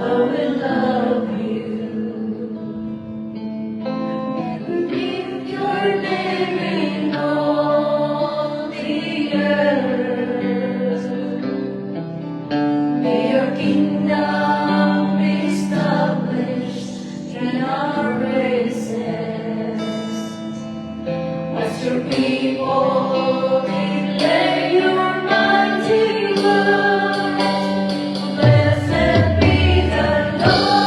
will love you. If you're living on the earth, may your kingdom be established in our races. As your people declare your mighty word, blessed be the Lord.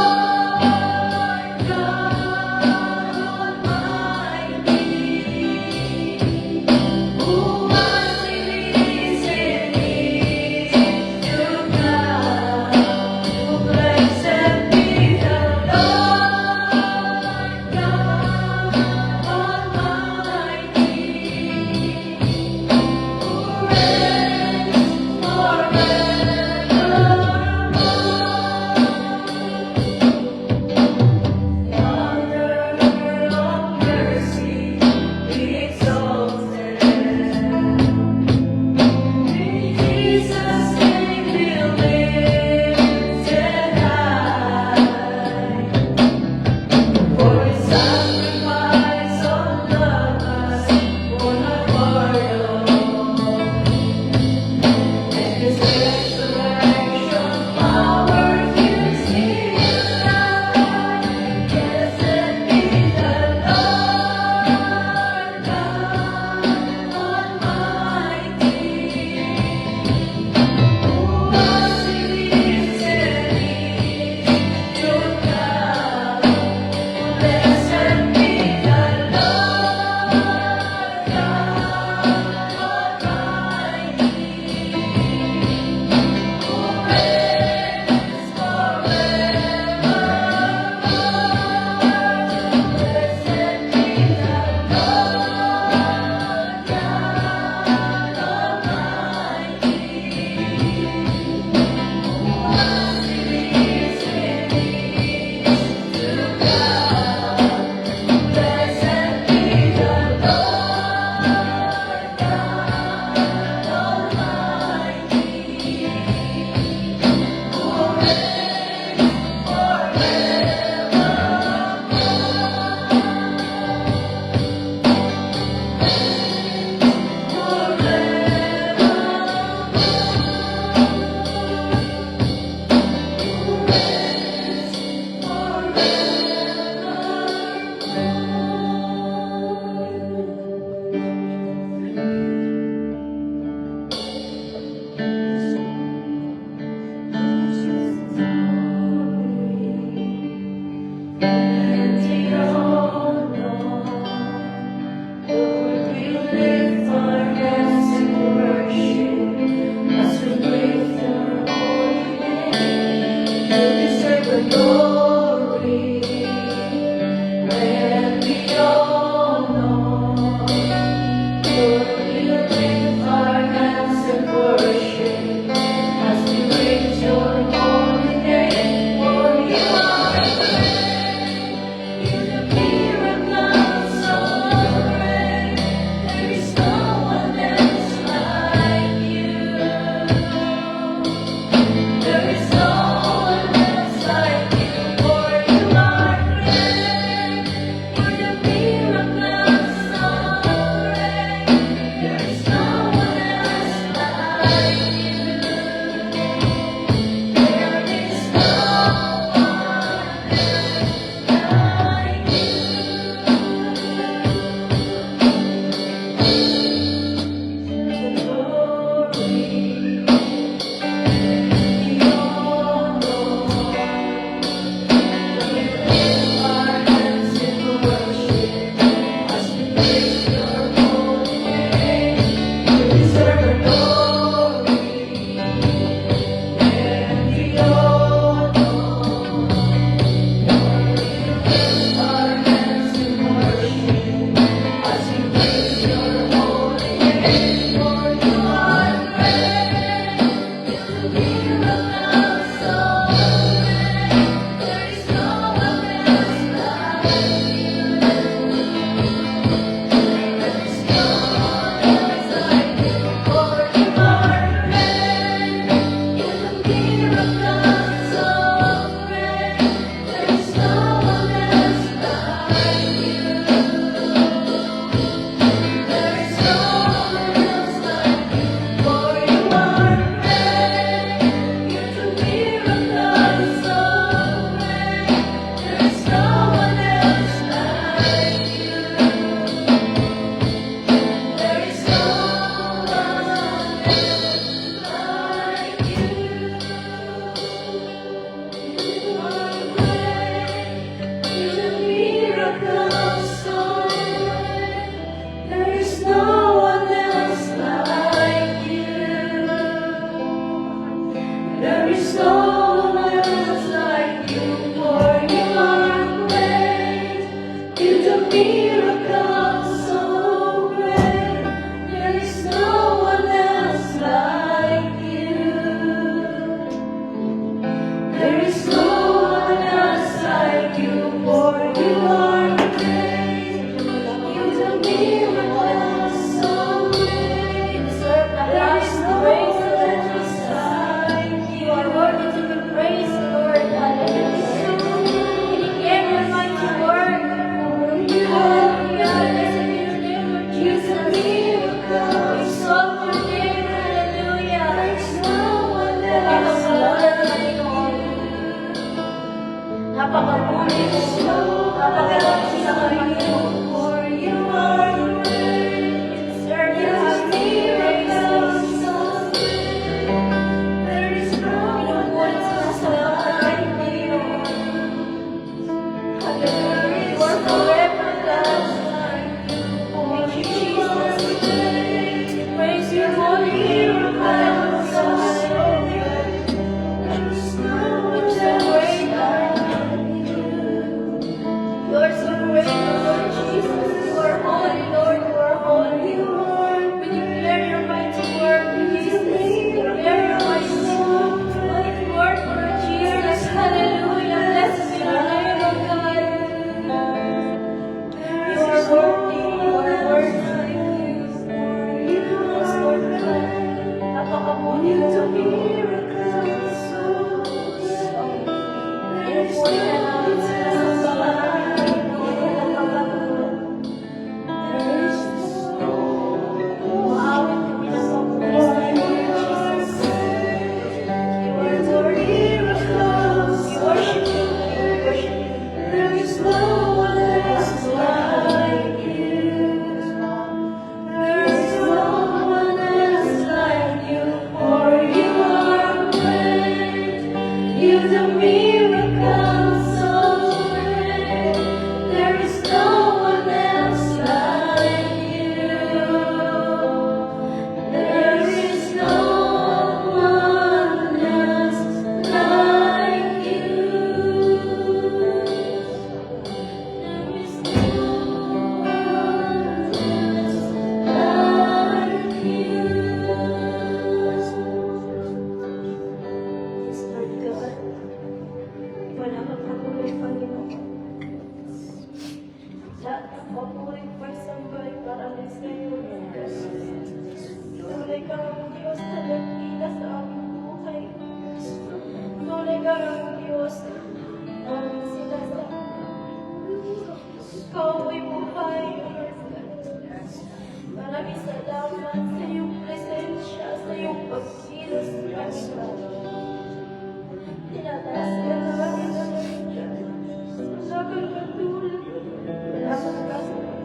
napakapulis, napakalaking sa Panginoon. For you are great, there is miracles so great. There is no one else like you. Hallelujah, you are forever loved like you. For you are great, praise your holy miracles so great. There is no one so great like you. You are so great, Lord Jesus. You are holy, Lord. You are holy. We declare your mighty word, Jesus. We declare your mighty word, Lord Jesus. Hallelujah. Blessed be your name, O God. You are worthy. You are worthy. Yes, Lord God. Napakabuti sa miracles so great. There is no you the miracle so great. There is no one else like you. There is no one else like you. There is no one else like you. Yes, Lord God. Wala kang papuri, Panginoon. Lahat ng papuri, pagsambay, paralis kayo, Lord God. Tunay ka ang Diyos na nagkita sa aming buhay. Tunay ka ang Diyos na aming sinasama. Ikaw ay buhay, Lord God. Maraming salamat sa iyong presensya, sa iyong pagkilos, Panginoon. Tinataas ka namin na nandiyan. Wala kang katulad. Wala kang kasunod.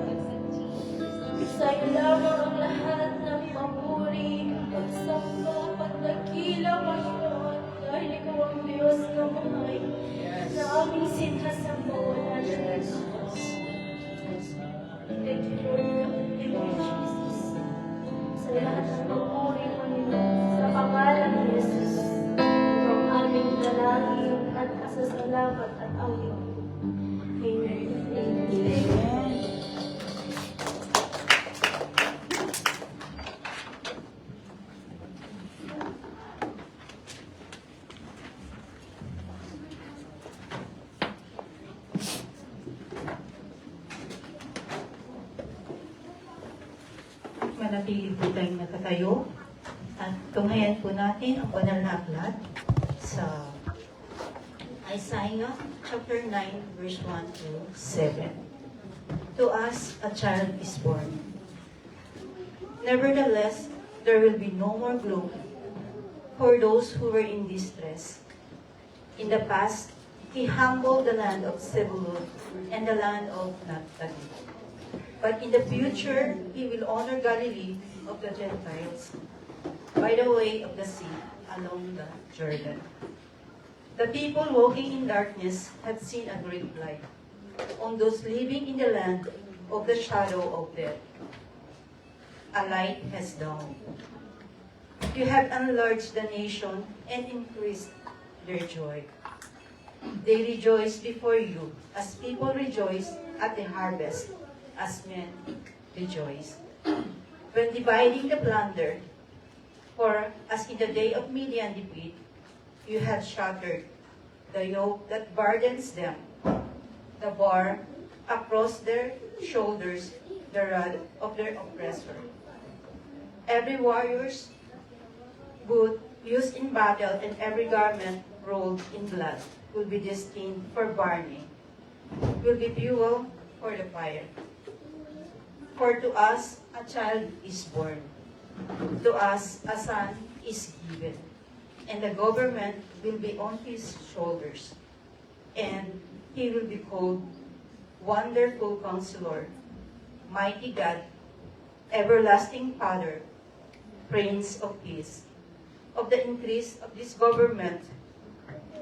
Sa'yo lamang ang lahat ng papuri, pagsamba, pagdakila, Panginoon. Dahil ikaw ang Diyos na buhay, na aming sinasamba. Wala na rin. Thank you, Lord God. Thank you, Jesus. Sa lahat ng papuri, Panginoon, sa pangalan ni Jesus. Ang aming dalangin at kasasalamat at awit. Amen. Amen. Manatili po tayong nakatayo at tunghayan po natin ang banal na aklat sa Isaiah chapter 9 verse 1 to 7. To us a child is born. Nevertheless, there will be no more gloom for those who were in distress. In the past, he humbled the land of Zebulun and the land of Naphtali. But in the future, he will honor Galilee of the Gentiles by the way of the sea along the Jordan. The people walking in darkness have seen a great light. On those living in the land of the shadow of death, a light has dawned. You have enlarged the nation and increased their joy. They rejoice before you as people rejoice at the harvest, as men rejoice when dividing the plunder. For as in the day of Midian defeat, you have shattered the yoke that burdens them, the bar across their shoulders, the rod of their oppressor. Every warrior's boot used in battle and every garment rolled in blood will be destined for burning, will be fuel for the fire. For to us a child is born, to us a son is given, and the government will be on his shoulders. and he will be called Wonderful Counselor, Mighty God, Everlasting Father, Prince of Peace. Of the increase of this government,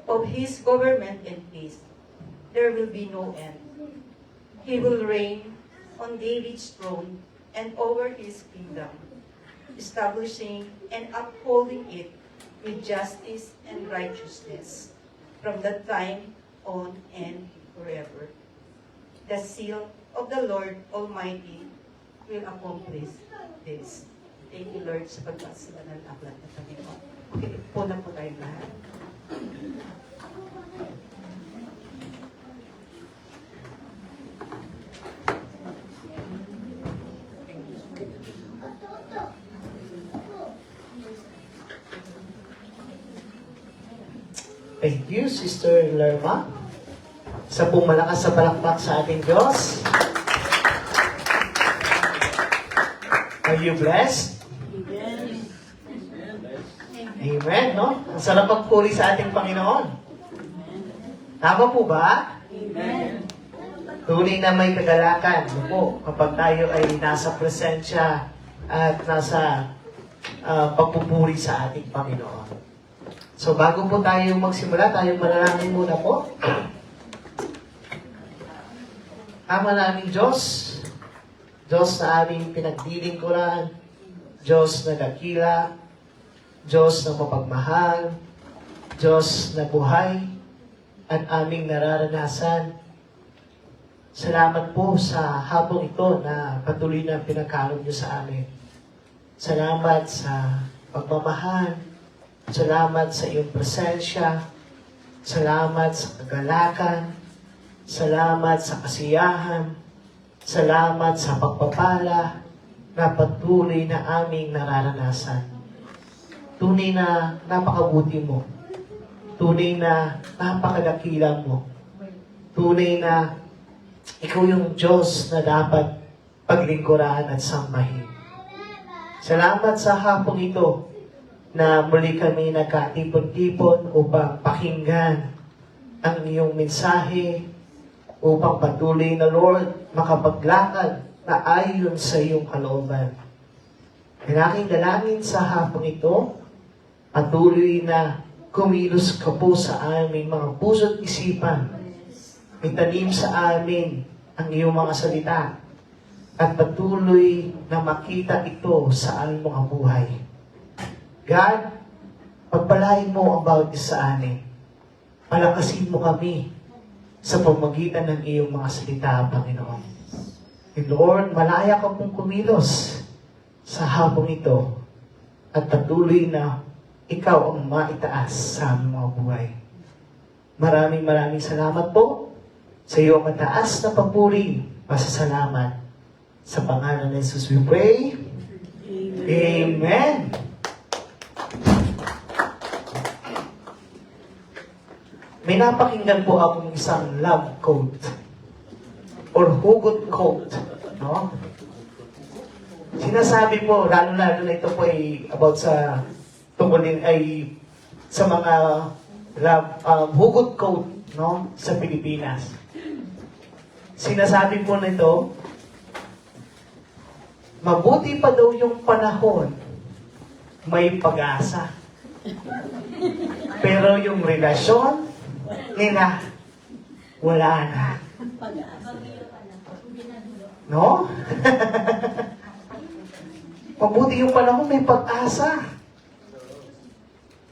of his government and peace, there will be no end. He will reign on David's throne and over his kingdom, establishing and upholding it with justice and righteousness from that time on and forever. The seal of the Lord Almighty will accomplish this. Thank you, Lord, sa pagbasa ng aklat ng Panginoon. Okay, po na po tayong lahat. Thank you, Sister Lerma. Sa pong malakas sa palakpak sa ating Diyos. Are you blessed? Amen, no? Ang sarap magpuri sa ating Panginoon. Tama po ba? Amen. Tunay na may kagalakan, no po, kapag tayo ay nasa presensya at nasa pagpupuri sa ating Panginoon. So bago po tayo magsimula, tayo manalangin muna po. Ama naming Diyos, Diyos na aming pinagdilingkuran, Diyos na dakila, Diyos na mapagmahal, Diyos na buhay, at aming nararanasan. Salamat po sa hapong ito na patuloy na pinagkaloob niyo sa amin. Salamat sa pagmamahal, salamat sa iyong presensya, salamat sa kagalakan, salamat sa kasiyahan, salamat sa pagpapala na patuloy na aming nararanasan. Tunay na napakabuti mo. Tunay na napakadakila mo. Tunay na ikaw yung Diyos na dapat paglingkuran at sambahin. Salamat sa hapong ito na muli kami nagkatipon-tipon upang pakinggan ang iyong mensahe, upang patuloy na Lord makapaglakad na ayon sa iyong kalooban. Ang aking dalangin sa hapong ito, patuloy na kumilos ka po sa aming mga puso't isipan. Itanim sa amin ang iyong mga salita at patuloy na makita ito sa aming mga buhay. God, pagpalain mo ang bawat isa sa amin. Palakasin mo kami sa pamagitan ng iyong mga salita, Panginoon. And Lord, malaya ka pong kumilos sa hapong ito at patuloy na ikaw ang maitaas sa aming mga buhay. Maraming salamat po sa iyong mataas na papuri, pasasalamat. Sa pangalan ng Jesus we pray. Amen. May napakinggan po akong isang love quote or hugot quote, no? Sinasabi po, lalo-lalo na ito po ay about sa tungkol din ay sa mga love, hugot quote, no, sa Pilipinas. Sinasabi po nito, mabuti pa daw yung panahon, may pag-asa. Pero yung relasyon nila, wala na. No? Mabuti yung panahon, may pag-asa.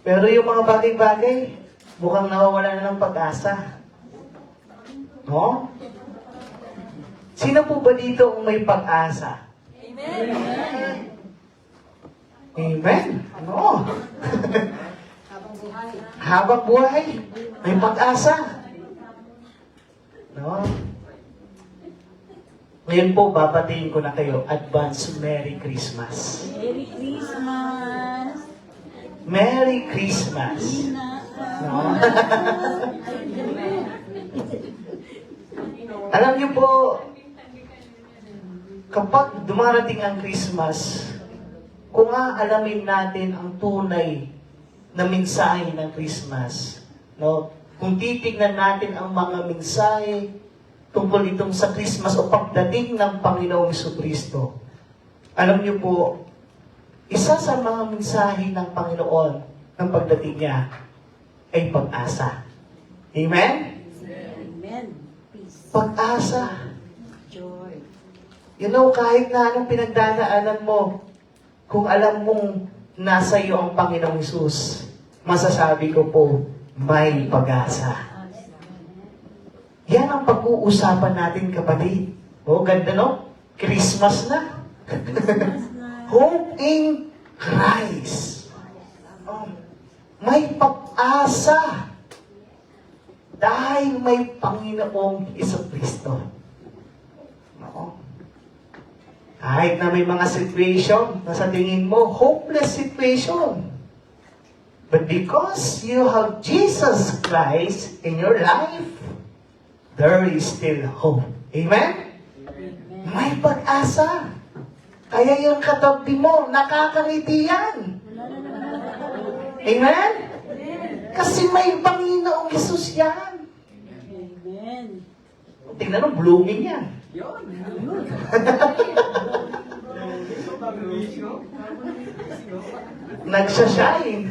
Pero yung mga bagay-bagay, mukhang nawawala na ng pag-asa. No? Sino po ba dito ang may pag-asa? Amen. Amen? No? Habang buhay, may pag-asa. No? Ngayon po, babatiin ko na kayo, advance Merry Christmas. Merry Christmas. Merry Christmas. No? Alam niyo po, kapag dumarating ang Christmas, kung aalamin natin ang tunay na mensahe ng Christmas, no? Kung titignan natin ang mga mensahe tungkol itong sa Christmas o pagdating ng Panginoong Jesucristo, alam niyo po, isa sa mga mensahe ng Panginoon ng pagdating niya ay pag-asa. Amen? Amen. Peace. Pag-asa. Joy. You know, kahit na anong pinagdadaanan mo, kung alam mong nasa iyo ang Panginoong Hesus, masasabi ko po, may pag-asa. Yan ang pag-uusapan natin, kapatid. Oh, ganda, no? Christmas na. Hope in Christ. Oh, may pag-asa. Dahil may Panginoong Jesucristo. Oo. Kahit na may mga situation na sa tingin mo, hopeless situation. But because you have Jesus Christ in your life, there is still hope. Amen? May pag-asa. Kaya yung katabi mo, nakakangiti yan. Amen? Kasi may Panginoong Jesus yan. Amen. Tingnan mo, blooming yan. Nagsashine.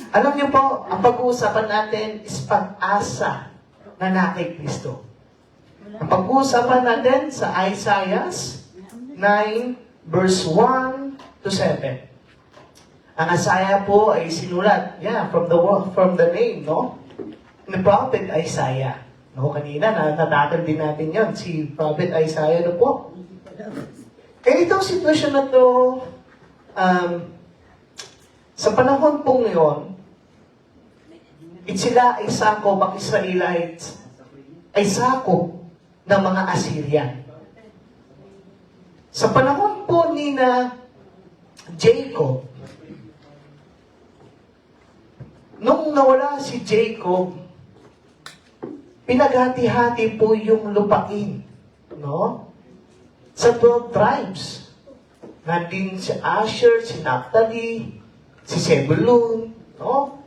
Alam niyo po, ang pag-uusapan natin is pag-asa na nakay Kristo. Ang pag-uusapan natin sa Isaiah 9, verse 1 to 7. Ang Isaiah po ay sinulat, from the name, no? Ni Prophet Isaiah. No, kanina, natatakal din natin yon, si Prophet Isaiah, no po? Eh, itong sitwasyon na to, sa panahon pong ngayon, sila ay sakop, ang Israelites, ay sakop ng mga Assyrian. Sa panahon po ni na Jacob, nung nawala si Jacob, pinaghati-hati po yung lupain, no? Sa 12 tribes. Nandun si Asher, si Naphtali, si Zebulun, no?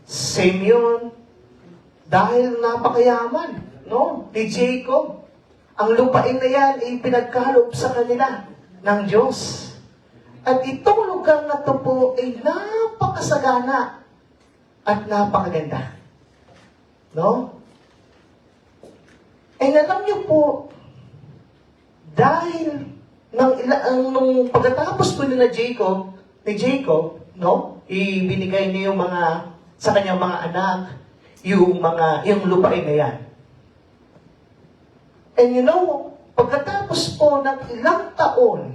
Simeon, dahil napakayaman, no? Ni Jacob. Ang lupain na yan ay pinagkaloob sa kanila ng Diyos. At itong lugar na to po ay napakasagana at napakaganda. No? Eh, alam niyo po, dahil nung pagkatapos po ni Jacob, no? Ibinigay niya yung sa kanyang mga anak, yung lupain na yan. And you know, pagkatapos po ng ilang taon,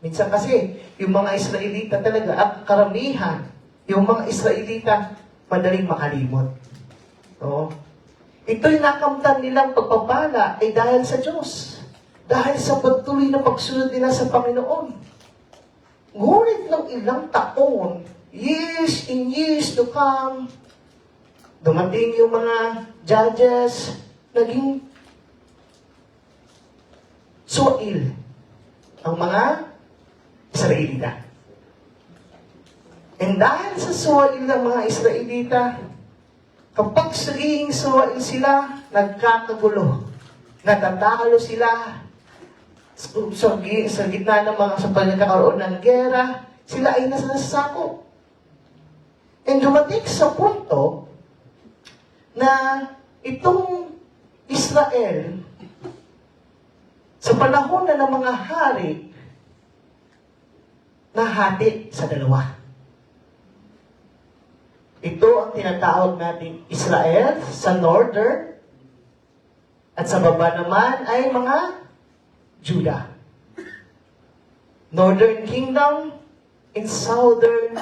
minsan kasi, yung mga Israelita talaga, at karamihan, yung mga Israelita, madaling makalimot. No? Ito'y nakamtan nilang pagpapala ay dahil sa Diyos. Dahil sa patuloy na pagsunod nila sa Panginoon. Ngunit ng ilang taon, years and years to come, dumating yung mga judges, naging suwail ang mga Israelita. And dahil sa suwail ng mga Israelita, kapag saging suwail sila, nagkakagulo. Natatalo sila sa gitna ng sa pagkakaroon ng gera, sila ay nasasako. And dumating sa punto na itong Israel, sa panahon na ng mga hari, nahati sa dalawa. Ito ang tinatawag natin Israel sa northern at sa baba naman ay mga Judah. Northern Kingdom and Southern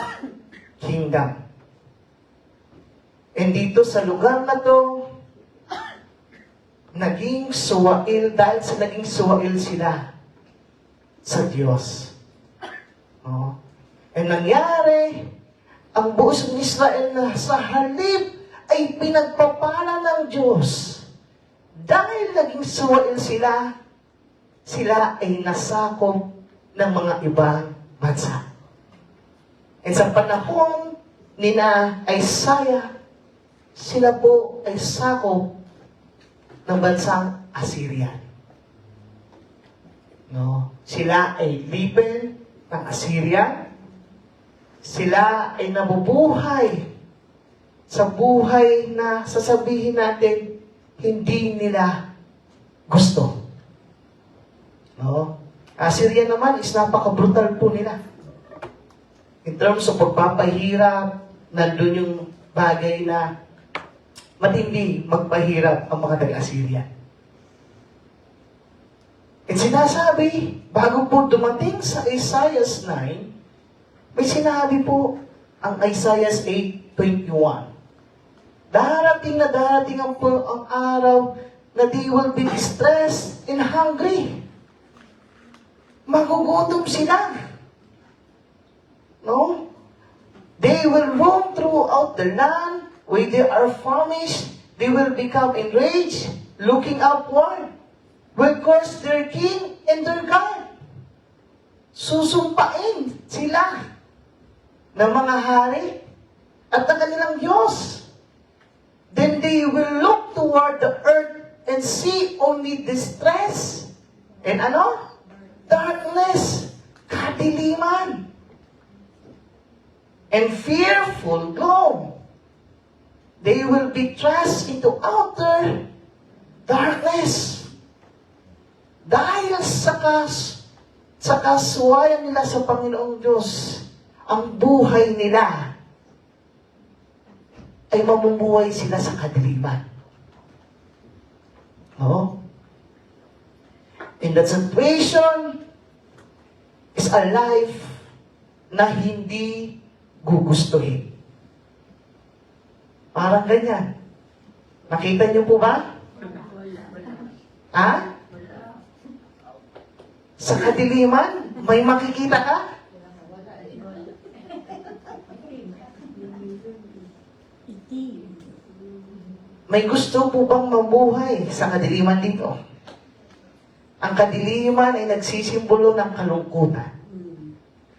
Kingdom. And dito sa lugar na to, naging suwail dahil sa naging suwail sila sa Diyos. Oh. And nangyari, ang buos ng Israel na sa halip ay pinagpapala ng Diyos. Dahil naging suwail sila, sila ay nasakop ng mga ibang bansa. At sa panahon ni na Isaiah, sila po ay sakop ng bansang Assyrian. No? Sila ay liben ng Assyria. Sila ay nabubuhay sa buhay na sasabihin natin hindi nila gusto. No? Assyria naman is napaka-brutal po nila. In terms of pagpapahirap, nandun yung bagay na matindi magpahirap ang mga taga-Assyria. At sinasabi, bago po dumating sa Isaiah 9, may sinabi po ang Isaiah 8:21. Darating ang araw na they will be distressed and hungry. Magugutom sila. No? They will roam throughout the land. When they are famished, they will become enraged, looking upward, will curse their king and their God. Susumpain sila ng mga hari at ng kanilang Diyos. Then they will look toward the earth and see only distress and darkness, kadiliman, and fearful gloom. They will be thrust into outer darkness. Dahil sa kasuwayan nila sa Panginoong Diyos, ang buhay nila ay mamumuhay sila sa kadiliman. No? In that situation is a life na hindi gugustuhin. Parang ganyan. Nakita niyo po ba? Ha? Sa kadiliman, may makikita ka? May gusto po bang mabuhay sa kadiliman dito? Ang kadiliman ay nagsisimbolo ng kalungkutan.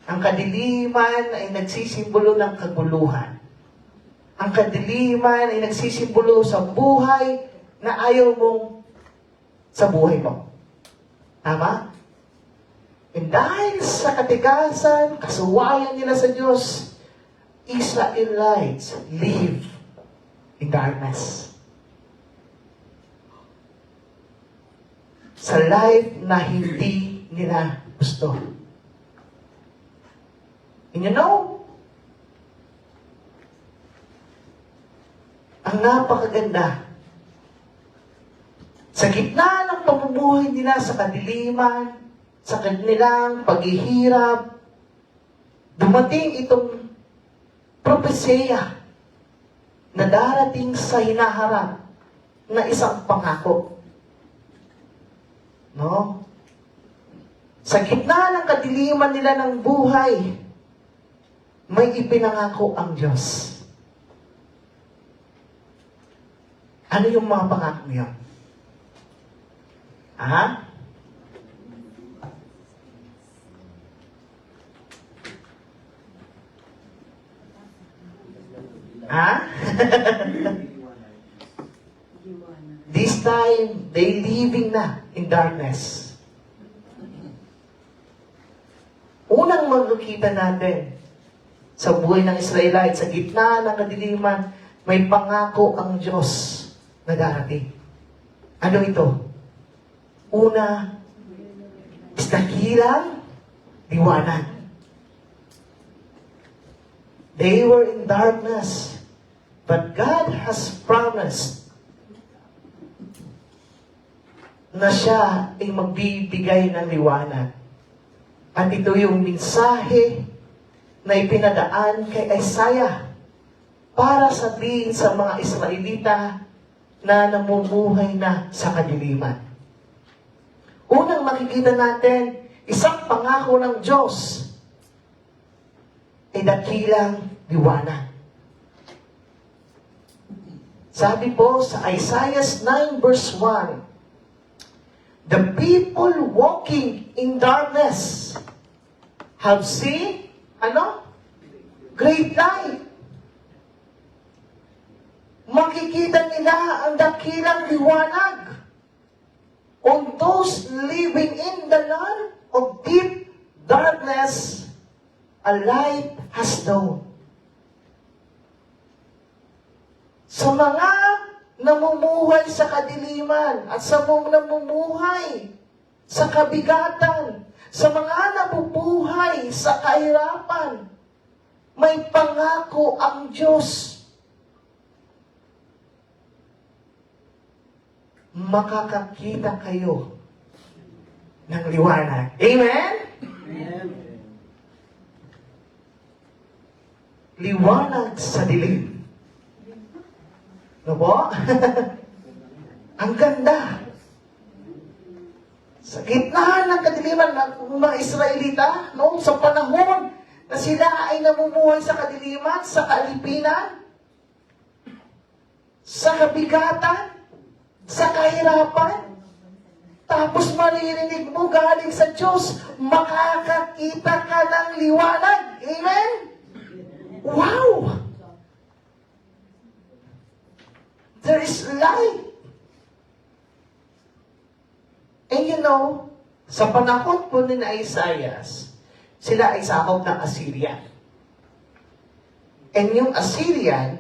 Ang kadiliman ay nagsisimbolo ng kaguluhan. Ang kadiliman ay nagsisimbolo sa buhay na ayaw mong sa buhay mo. Tama? And dahil sa katigasan, kasuwayan nila sa Diyos, Israelites live in darkness. Sa life na hindi nila gusto. And you know, ang napakaganda, sa gitna ng pamumuhay nila sa kadiliman, sa kanilang paghihirap, dumating itong propesya na darating sa hinaharap na isang pangako. No? Sa gitna ng kadiliman nila ng buhay, may ipinangako ang Diyos. Ano yung mga pangako niya? Ha? Ha? This time, they living na in darkness. Unang magkikita natin sa buhay ng Israelite, sa gitna ng kadiliman, may pangako ang Diyos na darating. Ano ito? Una, is dakilang liwanag. They were in darkness, but God has promised na siya ay magbibigay ng liwanag. At ito yung mensahe na ipinadaan kay Isaiah para sabihin sa mga Israelita na namumuhay na sa kadiliman. Unang makikita natin, isang pangako ng Diyos ay dakilang liwanag. Sabi po sa Isaiah 9 verse 1, the people walking in darkness have seen, great light. Makikita nila ang dakilang liwanag. On those living in the land of deep darkness, a light has dawned. Sa mga namumuhay sa kadiliman at sa mga namumuhay sa kabigatan, sa mga nabubuhay sa kahirapan, may pangako ang Diyos. Makakakita kayo ng liwanag. Amen? Liwanag sa dilim. No po? Ang ganda. Sa gitna ng kadiliman ng mga Israelita, no, sa panahon na sila ay namumuhay sa kadiliman, sa kaalipinan, sa kabigatan, sa kahirapan, tapos maririnig mo galing sa Diyos, makakakita ka ng liwanag. Amen? Wow! There is light. And you know, sa panahon po ni Isaiah, sila ay sakop ng Assyrian. And yung Assyrian,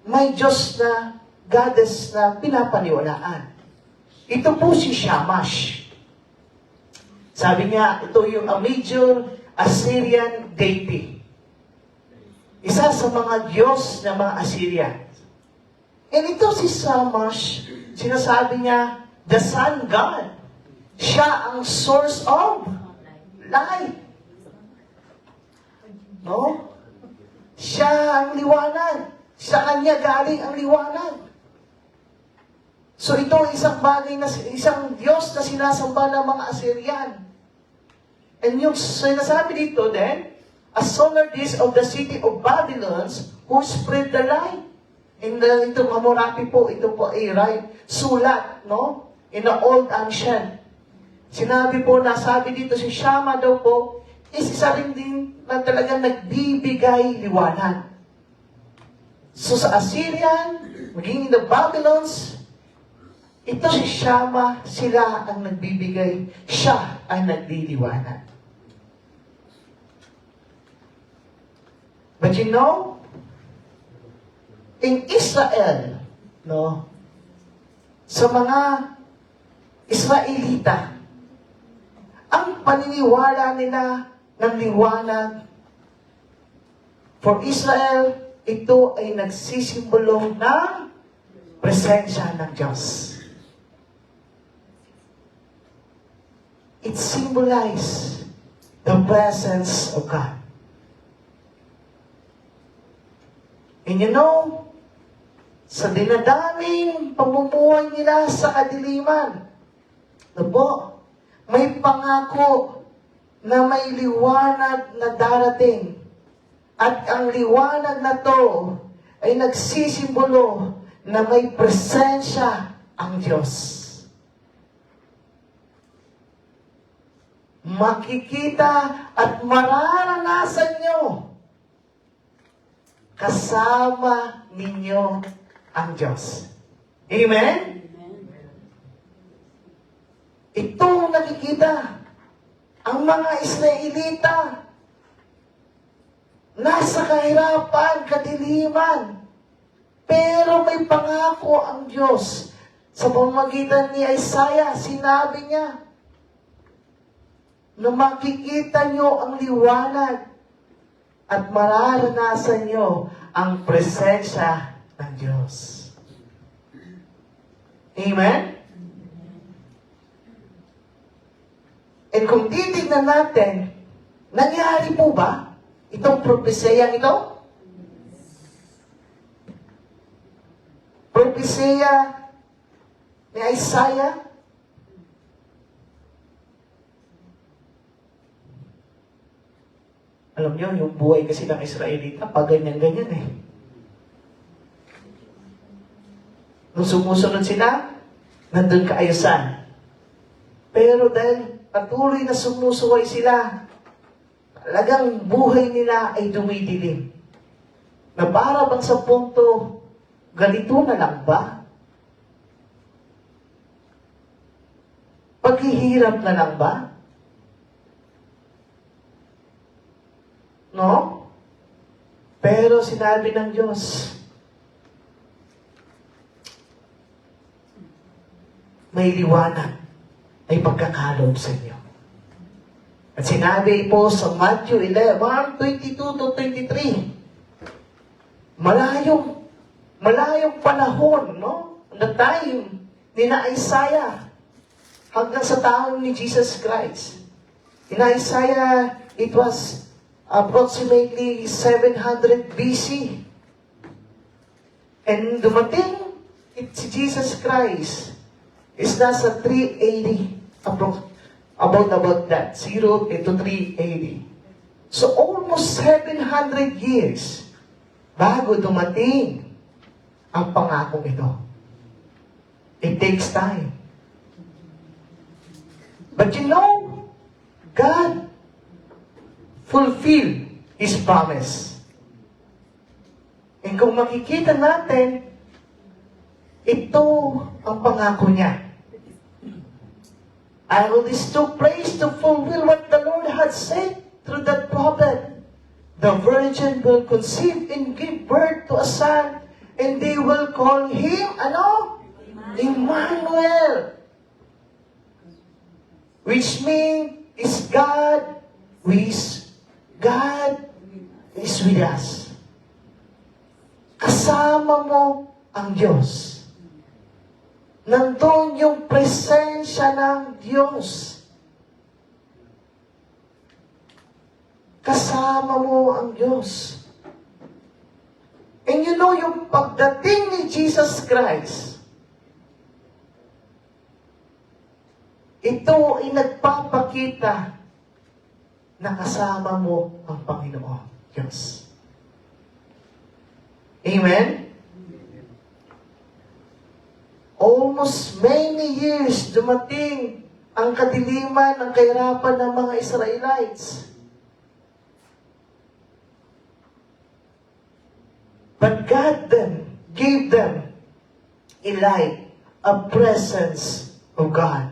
may Diyos na goddess na pinapaniwalaan. Ito po si Shamash. Sabi niya, ito yung a major Assyrian deity. Isa sa mga Diyos ng mga Assyrian. And ito si Shamash, sinasabi niya, the sun god. Siya ang source of light. No? Siya ang liwanag. Sa kanya galing ang liwanag. So ito isang bagay na isang Diyos na sinasamba ng mga Assyrian. And yung sinasabi dito then, a solar disk of the city of Babylon who spread the light. In ito Hammurabi po, ito po ay sulat, no? In the old ancient. Sinabi po na, sabi dito si Shama daw po, is isa rin din na talagang nagbibigay liwanag. So sa Assyrian, maging in the Babylons, ito si Shama, sila ang nagbibigay, siya ang nagliliwanag. But you know, in Israel, no, sa mga Israelita, ang paniniwala nila ng liwanag for Israel, ito ay nagsisimbolo ng presensya ng Diyos. It symbolizes the presence of God. And you know, sa dinadaming pamumuhay nila sa kadiliman, no po, may pangako na may liwanag na darating. At ang liwanag na to ay nagsisimbolo na may presensya ang Diyos. Makikita at mararanasan nyo kasama ninyo ang Diyos. Amen? Itong nakikita ang mga Israelita nasa kahirapan, kadiliman, pero may pangako ang Diyos. Sa pamamagitan ni Isaiah, sinabi niya na makikita nyo ang liwanag at mararanasan nyo ang presensya ng Diyos. Amen? And kung titignan natin, nangyari po ba itong propesiyang ito? Propesiya ni Isaiah? Alam niyo, yung buhay kasi ng Israelita, pag ganyan-ganyan eh. Nung sumusunod sila, nandun kaayusan. Pero dahil patuloy na sumusuway sila, talagang buhay nila ay dumidilim. Na para bang sa punto, ganito na lang ba? Paghihirap na lang ba? No? Pero sinabi ng Diyos, may liwanag ay pagkakalob sa inyo. At sinabi po sa Matthew 11:22 to 23, malayong panahon, no? The time ni na Isaiah hanggang sa taon ni Jesus Christ. In Isaiah, it was approximately 700 BC. And dumating si Jesus Christ is nasa 380, about that, 0 to 380. So almost 700 years bago dumating ang pangakong ito. It takes time. But you know, God fulfilled His promise. And kung makikita natin, ito ang pangako niya. And all this took place to fulfill what the Lord had said through that prophet. The virgin will conceive and give birth to a son, and they will call him, ano? Emmanuel. Which means, God is with us. Kasama mo ang Diyos. Nandun yung presensya ng Diyos. Kasama mo ang Diyos. And you know, yung pagdating ni Jesus Christ, ito ay nagpapakita na kasama mo ang Panginoon Diyos. Amen? Almost many years dumating ang kadiliman ng kahirapan ng mga Israelites. But God gave them a light, a presence of God.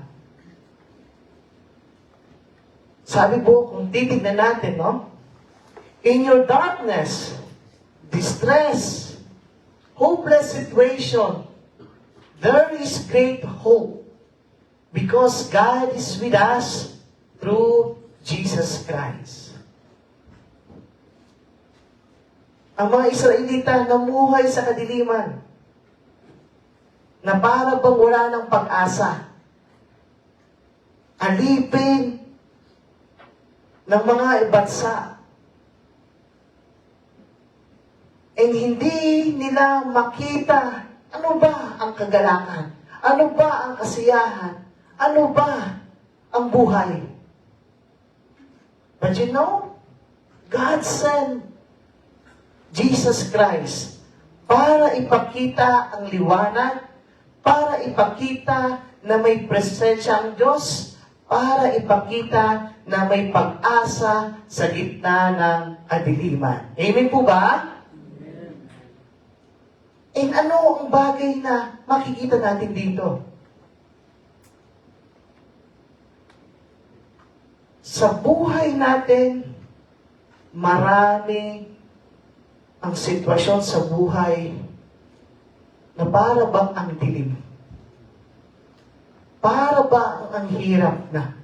Sabi po, kung titignan natin, no? In your darkness, distress, hopeless situation, there is great hope because God is with us through Jesus Christ. Ang mga Israelita namuhay sa kadiliman na para bang wala ng pag-asa. Alipin ng mga bansa. And hindi nila makita ano ba ang kagalakan? Ano ba ang kasiyahan? Ano ba ang buhay? But you know, God sent Jesus Christ para ipakita ang liwanag, para ipakita na may presensya ang Diyos, para ipakita na may pag-asa sa gitna ng kadiliman. Amen po ba? And ano ang bagay na makikita natin dito? Sa buhay natin, marami ang sitwasyon sa buhay na para bang ang dilim. Para bang ang hirap na.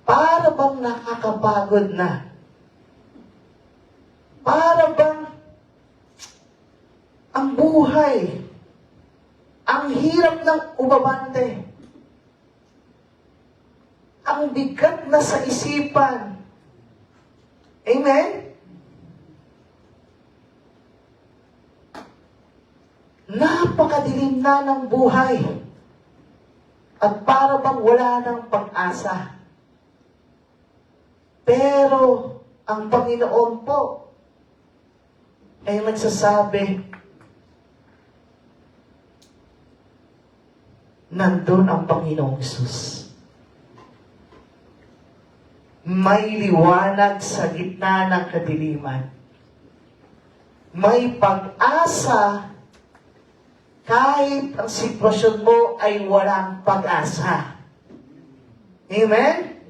Para bang nakakapagod na. Para bang ang buhay, ang hirap ng umabante, ang bigat na sa isipan. Amen? Napakadilim na ng buhay. At para bang wala ng pag-asa. Pero, ang Panginoon po, ay nagsasabi, nandun ang Panginoong Hesus. may liwanag sa gitna ng kadiliman. May pag-asa kahit ang sitwasyon mo ay walang pag-asa. Amen?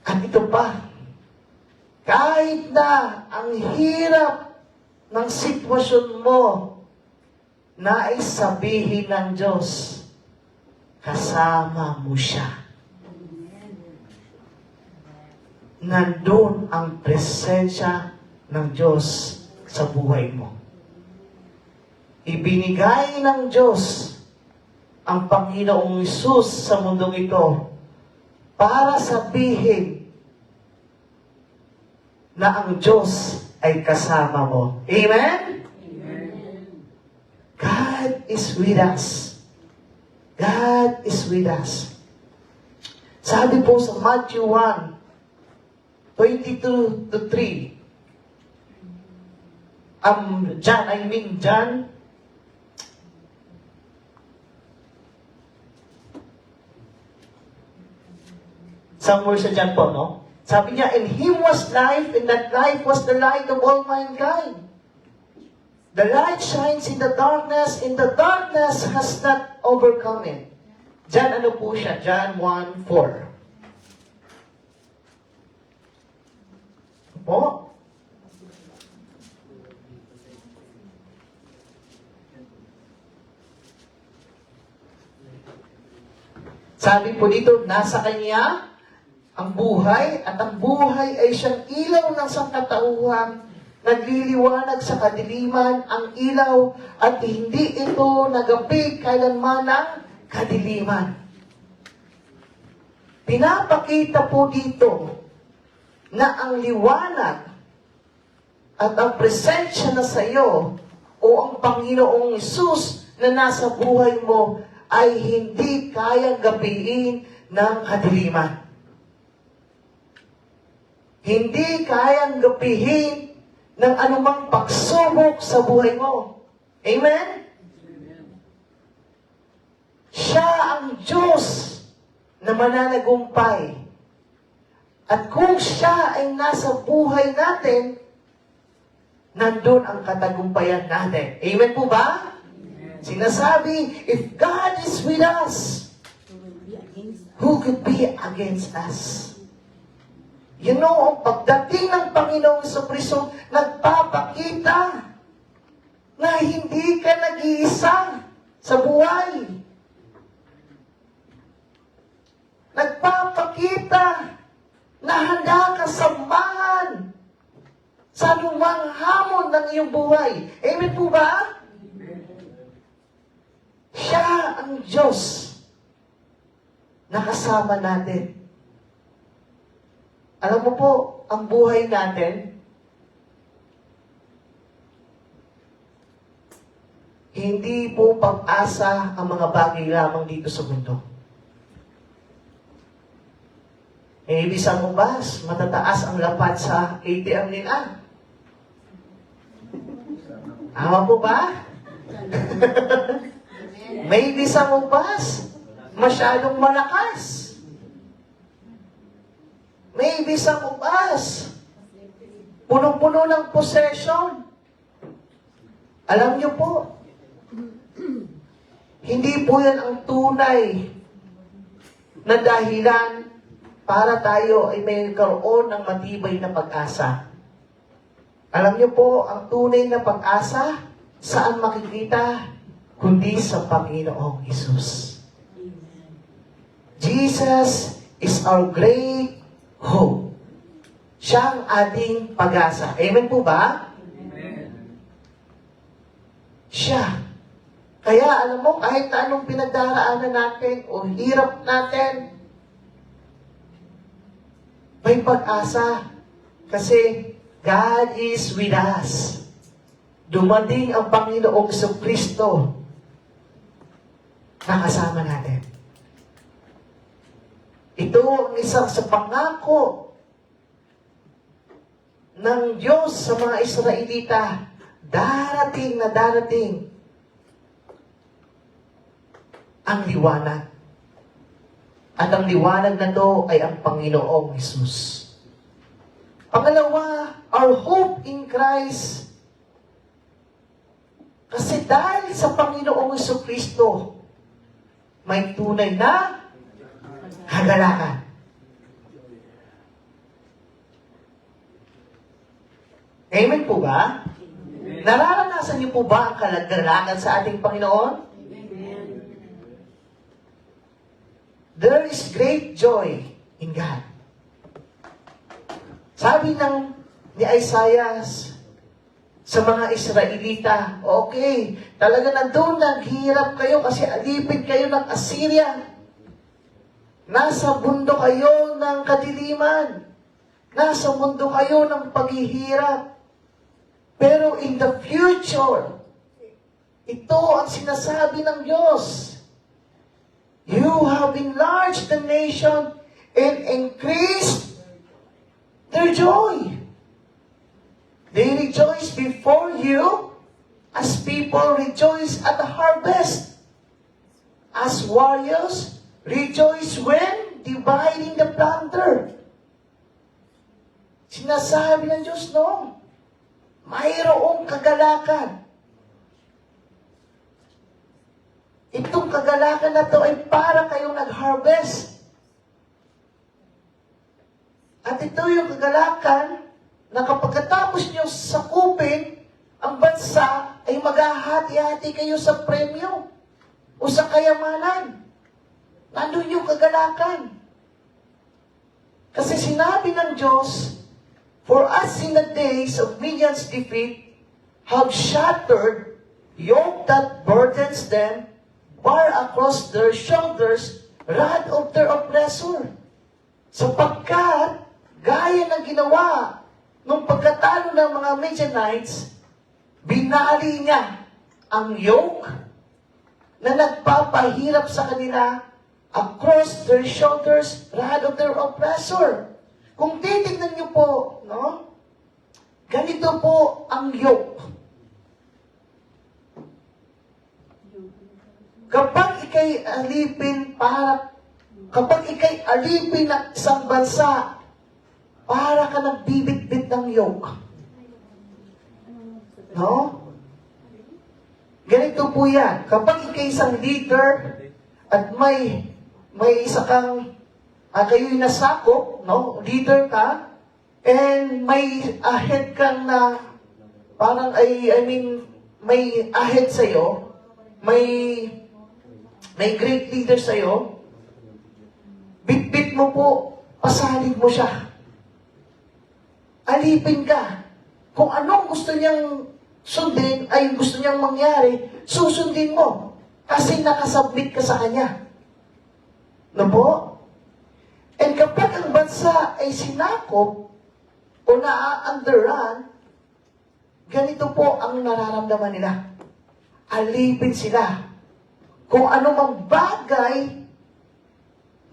At ito pa, kahit na ang hirap ng sitwasyon mo, nais sabihin ng Diyos, kasama mo siya. Nandun ang presensya ng Diyos sa buhay mo. Ibinigay ng Diyos ang Panginoong Hesus sa mundong ito para sabihin na ang Diyos ay kasama mo. Amen? God is with us. God is with us. Sabi po sa Matthew 1, 22 to 3. John, somewhere sa John po, no? Sabi niya, in Him was life, and that life was the light of all mankind. The light shines in the darkness, and the darkness has not overcome it. John, ano po siya? John 1:4. Po? Sabi po dito, nasa Kanya ang buhay, at ang buhay ay siyang ilaw ng sangkatauhan, nagliliwanag sa kadiliman ang ilaw, at hindi ito nagapi kailanman ng kadiliman. Pinapakita po dito na ang liwanag at ang presensya na sa iyo o ang Panginoong Hesus na nasa buhay mo ay hindi kayang gapiin ng kadiliman. Hindi kayang gapihin ng anumang pagsubok sa buhay mo. Amen? Siya ang Diyos na mananagumpay. At kung siya ay nasa buhay natin, nandun ang katagumpayan natin. Amen po ba? Sinasabi, if God is with us, who could be against us? You know, ang pagdating ng Panginoong Jesucristo, nagpapakita na hindi ka nag-iisa sa buhay. Nagpapakita na handa ka samahan sa anumang hamon ng iyong buhay. Amen po ba? Siya ang Diyos na kasama natin. Alam mo po, ang buhay natin, hindi po pag-asa ang mga bagay lamang dito sa mundo. Eh, ibig mo ba, matataas ang lapad sa ATM nila? Tama po ba? May bisa mo bus, masyadong malakas. May bisa mo bus, punong-puno ng possession. Alam niyo po, hindi po yan ang tunay na dahilan para tayo ay may karoon ng matibay na pag-asa. Alam niyo po, ang tunay na pag-asa, saan makikita? Kundi sa Panginoong Hesus. Jesus is our great hope. Siya ang ating pag-asa. Amen po ba? Amen. Siya. Kaya alam mo, kahit na anong pinagdaraanan natin o hirap natin, may pag-asa. Kasi God is with us. Dumating ang Panginoong Jesucristo na kasama natin. Ito ang isang sa pangako ng Diyos sa mga Israelita. Darating na darating ang liwanag. At ang liwanag na to ay ang Panginoong Jesus. Pangalawa, our hope in Christ. Kasi dahil sa Panginoong Kristo, may tunay na kagalakan. Amen po ba? Nararanasan niyo po ba ang kagalakan sa ating Panginoon? There is great joy in God. Sabi ni Isaiah sa mga Israelita, okay, talaga nandun, naghihirap kayo kasi alipin kayo ng Assyria. Nasa mundo kayo ng kadiliman. Nasa mundo kayo ng paghihirap. Pero in the future, ito ang sinasabi ng Diyos. You have enlarged the nation and increased their joy. They rejoice before you as people rejoice at the harvest. As warriors rejoice when dividing the plunder. Sinasabi ng Diyos, no? Mayroong kagalakan. Itong kagalakan na to ay para kayong nag-harvest. At ito yung kagalakan na kapagkatapos nyo sakupin ang bansa, ay maghahati-hati kayo sa premyo o sa kayamanan. Nandun yung kagalakan. Kasi sinabi ng Diyos, for us in the days of Midian's defeat, have shattered yoke that burdens them, bar across their shoulders, rod of their oppressor. Sapagkat, gaya ng ginawa nung pagkatalo ng mga Midianites, binali niya ang yoke na nagpapahirap sa kanila across their shoulders, rod of their oppressor. Kung titignan niyo po, no? Ganito po ang yoke. Kapag ikay alipin ng isang bansa, para ka nagbibit-bit ng yoke. No? Ganito po yan. Kapag ikay isang leader at may isa kang kayo'y nasakop, no? Leader ka, and may ahead kang na, parang may ahead sa'yo, may great leader sa'yo, bit-bit mo po, pasalig mo siya. Alipin ka. Kung anong gusto niyang sundin, ay gusto niyang mangyari, susundin mo. Kasi nakasubmit ka sa kanya. No po? And kapag ang bansa ay sinakop o na-underrun, ganito po ang nararamdaman nila. Alipin sila. Kung ano mang bagay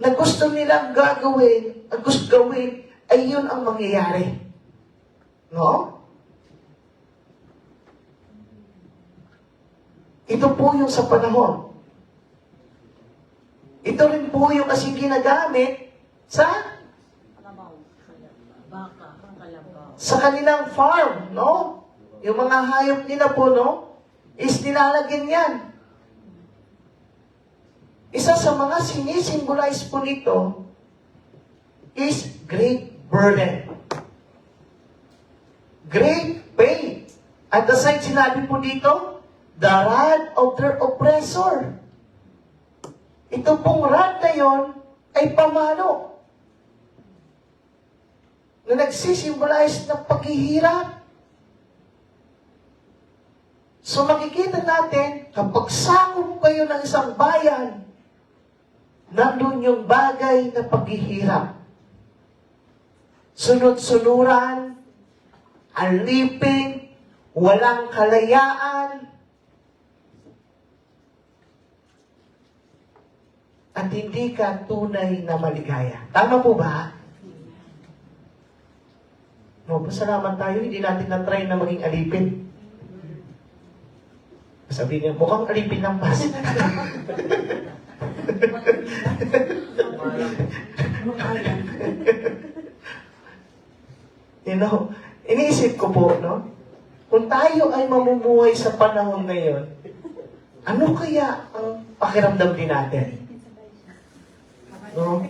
na gusto nilang gagawin, ay yun ang mangyayari. No? Ito po yung sa panahon. Ito rin po yung kasing ginagamit sa kanilang farm, no? Yung mga hayop nila po, no? Is nilalagyan yan. Isa sa mga sinisimbolize po nito is great burden. Great pain. At the side, sinabi po dito, the rod of their oppressor. Ito pong rod na yon ay pamalo na nagsisimbolize ng paghihirap. So makikita natin, kapag sakop kayo ng isang bayan, nandun yung bagay na paghihirap. Sunod-sunuran, alipin, walang kalayaan, at hindi ka tunay na maligaya. Tama po ba? No, pasalamat tayo, hindi natin na-try na maging alipin. Sabi niya, mukhang alipin ng bas. You know, iniisip ko po, no? Kung tayo ay mamumuhay sa panahon ngayon, ano kaya ang pakiramdam din natin? No?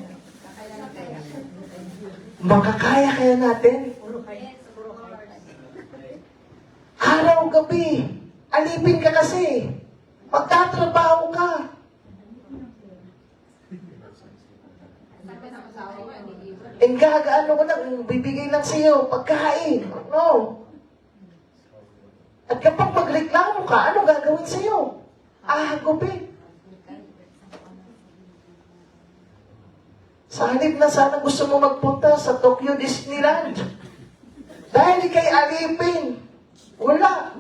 Makakaya kaya natin? Araw-gabi, alipin ka kasi. Magtatrabaho ka. Gagaan ko lang, bibigay lang sa'yo, pagkain. No. At kapag magreklamo ka, ano gagawin sa'yo? Ahagupin. Sa halip na sana gusto mo magpunta sa Tokyo Disneyland. Dahil kay alipin, wala.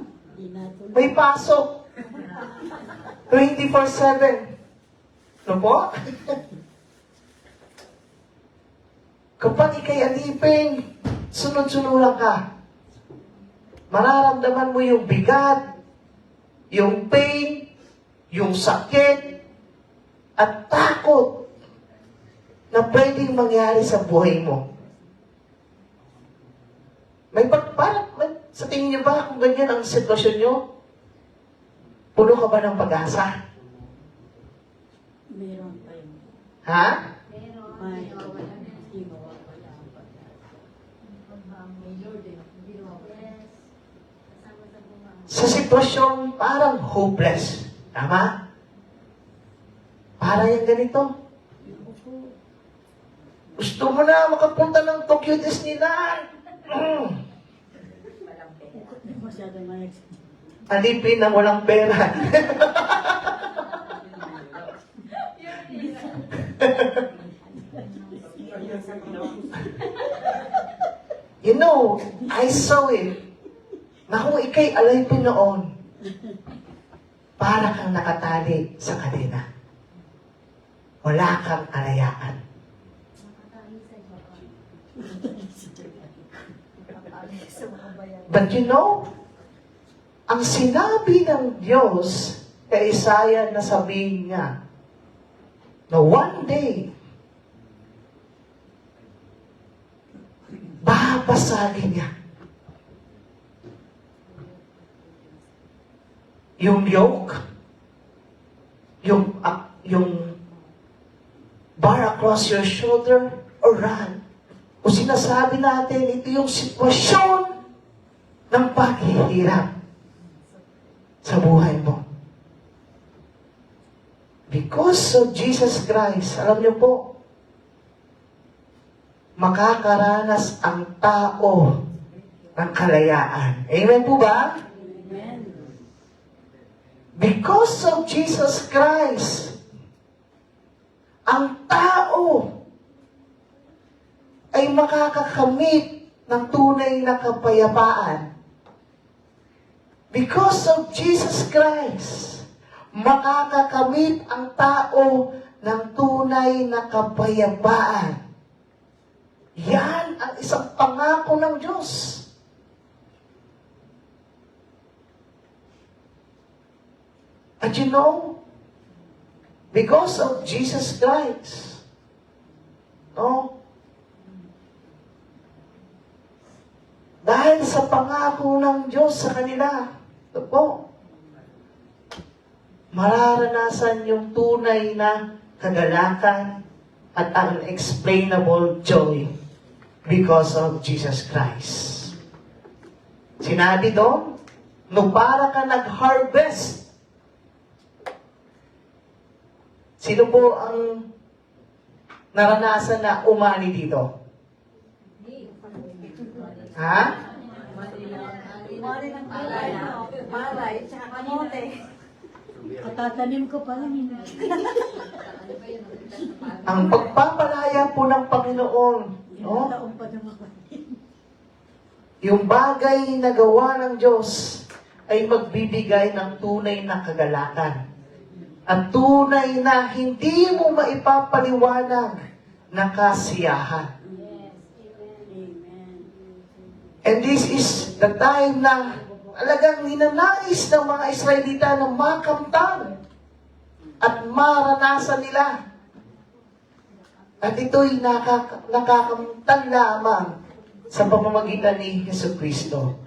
May pasok. 24/7. Ano po? Kapag ikay alipin, sunod-sunuran ka. Mararamdaman mo yung bigat, yung pain, yung sakit, at takot na pwedeng mangyari sa buhay mo. Sa tingin niyo ba kung ganyan ang sitwasyon niyo? Puno ka ba ng pag-asa? Meron pa yun. Ha? May Sa sitwasyon parang hopeless. Tama? Para yung ganito. Gusto mo na makapunta ng Tokyo Disneyland. masyadong may Alipin na walang pera. You know, I saw it. Na kung ikay alipin noon, para kang nakatali sa kadena. Wala kang alayaan. But you know, ang sinabi ng Diyos kay Isaiah na sabihin niya, na one day, babasagin niya yung yoke, yung bar across your shoulder, or run. O sinasabi natin, ito yung sitwasyon ng paghihirap sa buhay mo. Because of Jesus Christ, alam niyo po, makakaranas ang tao ng kalayaan. Amen po ba? Amen. Because of Jesus Christ, ang tao ay makakakamit ng tunay na kapayapaan. Because of Jesus Christ, makakakamit ang tao ng tunay na kapayapaan. Yan ang isang pangako ng Diyos. At you know, because of Jesus Christ, no? Dahil sa pangako ng Diyos sa kanila, ito po, mararanasan yung tunay na kagalakan at unexplainable joy because of Jesus Christ. Sinabi doon, no para ka nag-harvest. Sino po ang naranasan na umani dito? Ha? Malay, tsaka kamote. Katatanim ko pa lang yun. Ang pagpapalaya po ng Panginoon, no? Taon pa naman. Yung bagay na gawa ng Diyos ay magbibigay ng tunay na kagalakan. At tunay na hindi mo maipapaliwanag na kasiyahan. Amen. And this is the time na talagang ninanais ng mga Israelita na makamtan at maranasan nila. At ito'y nakakamtan lamang sa pamamagitan ni Yesu Kristo.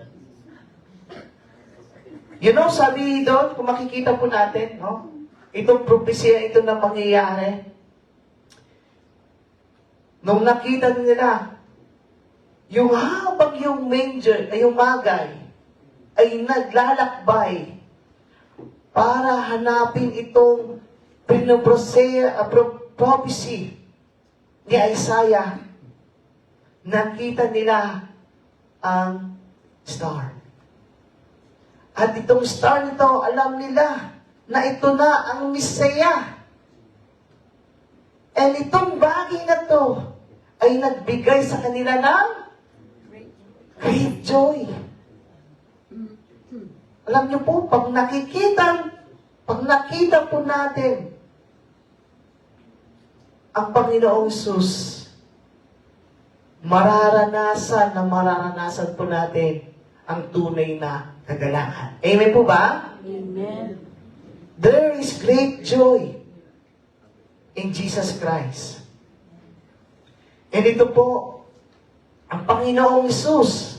You know, sabi doon, kung makikita po natin, no? Itong propesya ito na mangyayari. Nung nakita nila, yung habang yung manger, ay yung magay, ay naglalakbay para hanapin itong prophecy ni Isaiah. Nakita nila ang star. At itong star nito, alam nila na ito na ang Messiah. And itong bagay na to ay nagbigay sa kanila ng great joy. Alam niyo po, pag nakita po natin ang Panginoong Sus, mararanasan po natin ang tunay na kagalakan. Amen po ba? Amen. There is great joy in Jesus Christ. And ito po, ang Panginoong Isus.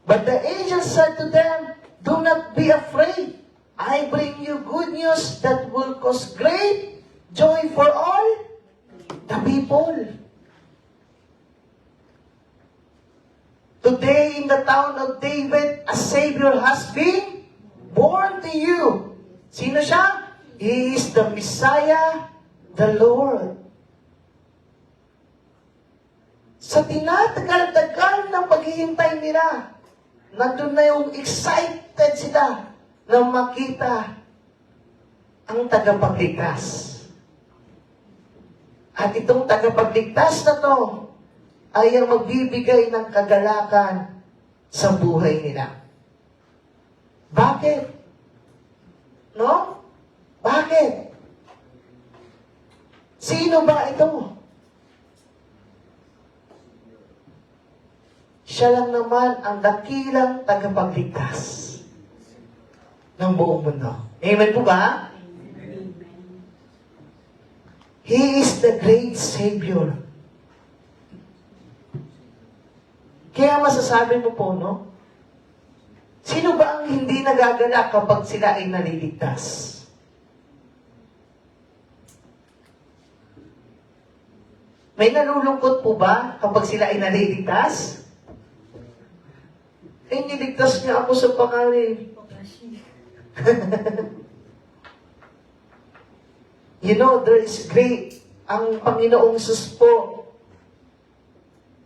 But the angel said to them, "Do not be afraid. I bring you good news that will cause great joy for all the people. Today in the town of David, a Savior has been born to you." Sino siya? He is the Messiah, the Lord. Sa tinatagal-tagal ng paghihintay nila, nandun na yung excited sila na makita ang tagapagligtas. At itong tagapagligtas na to ay ang magbibigay ng kagalakan sa buhay nila. Bakit? No? Bakit? Sino ba ito? Siya lang naman ang dakilang tagapagligtas ng buong mundo. Amen po ba? He is the great Savior. Kaya masasabi mo po, no? Sino ba ang hindi nagagalak kapag sila ay naliligtas? May nalulungkot po ba kapag sila ay naliligtas? Eh, niligtas niya ako sa pangalan. You know, there is great, ang Panginoong Sus po,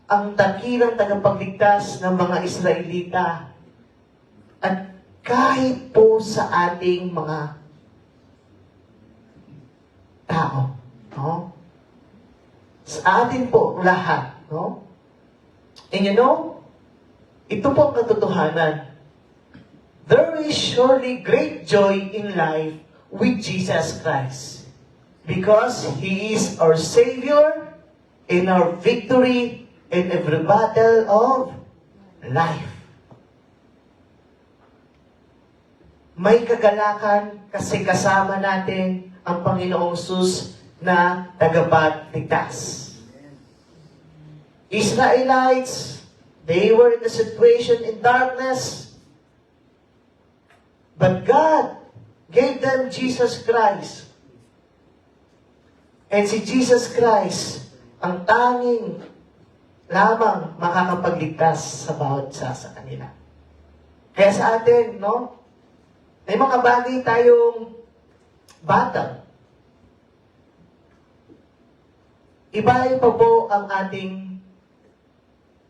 ang dakilang tagapagligtas ng mga Israelita. At kahit po sa ating mga tao, no? Sa atin po lahat, no? And you know, ito po ang katotohanan. There is surely great joy in life with Jesus Christ. Because He is our Savior and our victory in every battle of life. May kagalakan kasi kasama natin ang Panginoong Sus na tagapagligtas. Israelites, they were in a situation in darkness, but God gave them Jesus Christ. And si Jesus Christ, ang tanging lamang makakapagligtas sa bawat isa sa kanila. Kaya sa atin, no? May mga bagay tayong battle. Iba pa po ang ating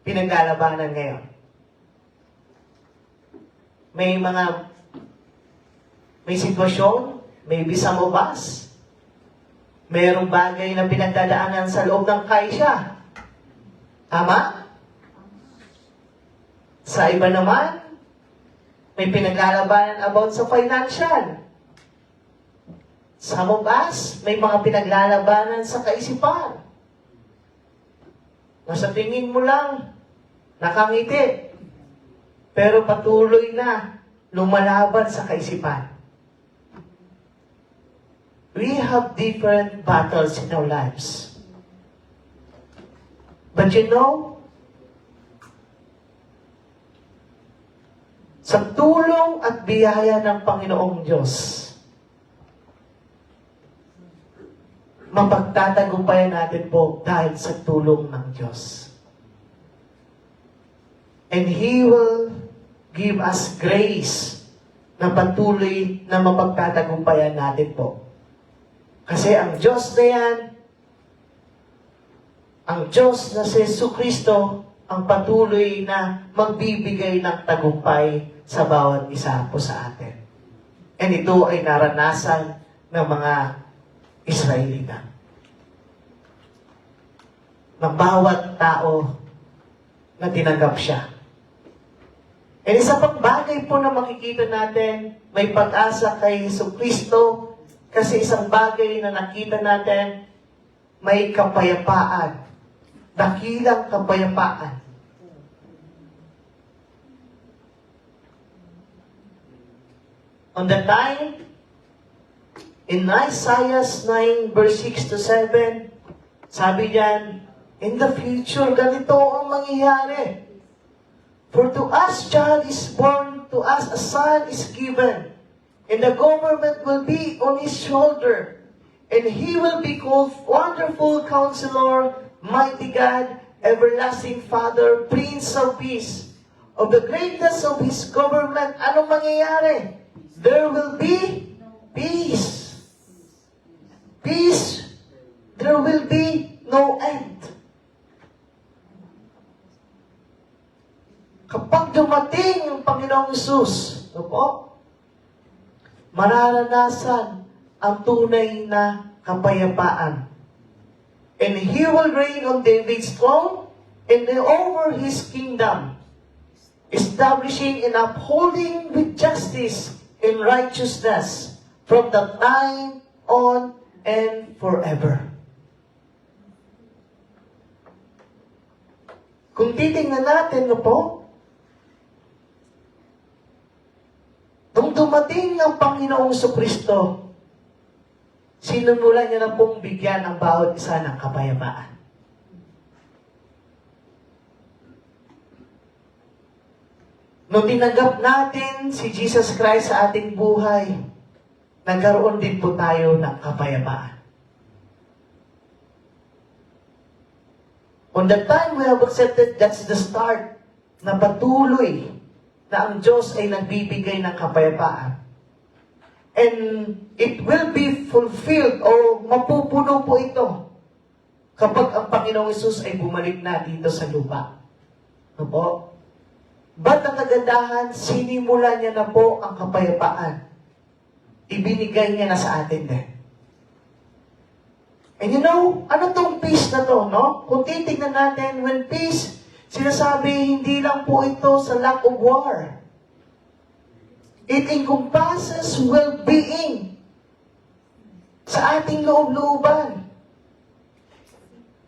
pinaglalabanan ngayon. May sitwasyon, maybe some of us, mayroong bagay na pinagdadaanan sa loob ng kaisya. Tama? Sa iba naman, may pinaglalabanan about sa financial. Some of us, may mga pinaglalabanan sa kaisipan. Nasa tingin mo lang, nakangiti. Pero patuloy na lumalaban sa kaisipan. We have different battles in our lives. But you know, sa tulong at biyaya ng Panginoong Diyos, mapagtatagumpayan natin po dahil sa tulong ng Diyos. And He will give us grace na patuloy na mapagtatagumpayan natin po. Kasi ang Diyos na yan, ang Diyos na si Jesucristo, ang patuloy na magbibigay ng tagumpay sa bawat isa po sa atin. And ito ay naranasan ng mga Israelita. Ng bawat tao na tinanggap siya. And isa pang bagay po na makikita natin, may pag-asa kay Jesucristo, kasi isang bagay na nakita natin, may kapayapaan. Dakilang kapayapaan. On the time, in Isaiah 9 verse 6 to 7, sabi diyan, in the future, ganito ang mangyayari. For to us child is born, to us a son is given, and the government will be on his shoulder, and he will be called Wonderful Counselor, Mighty God, Everlasting Father, Prince of Peace. Of the greatness of his government, anong mangyayari? There will be peace. Peace. There will be no end. Kapag dumating ang Panginoong Hesus, mararanasan ang tunay na kapayapaan. And He will reign on David's throne and over His kingdom, establishing and upholding with justice and righteousness from the time on and forever. Kung titingnan natin, nung dumating ang Panginoong Jesucristo, sinumulan niya na pong bigyan ang bawat isa ng kapayapaan. Nung tinanggap natin si Jesus Christ sa ating buhay, nagkaroon din po tayo ng kapayapaan. On the time we have accepted, that's the start na patuloy na ang Diyos ay nagbibigay ng kapayapaan. And it will be fulfilled o mapupuno po ito kapag ang Panginoong Hesus ay bumalik na dito sa lupa. Ano po? Ba't ang kagandahan, sinimulan niya na po ang kapayapaan. Ibinigay niya na sa atin din. And you know, ano tong peace na to, no? Kung titignan natin, when peace, sinasabi, hindi lang po ito sa lack of war. It encompasses well-being sa ating loob-looban.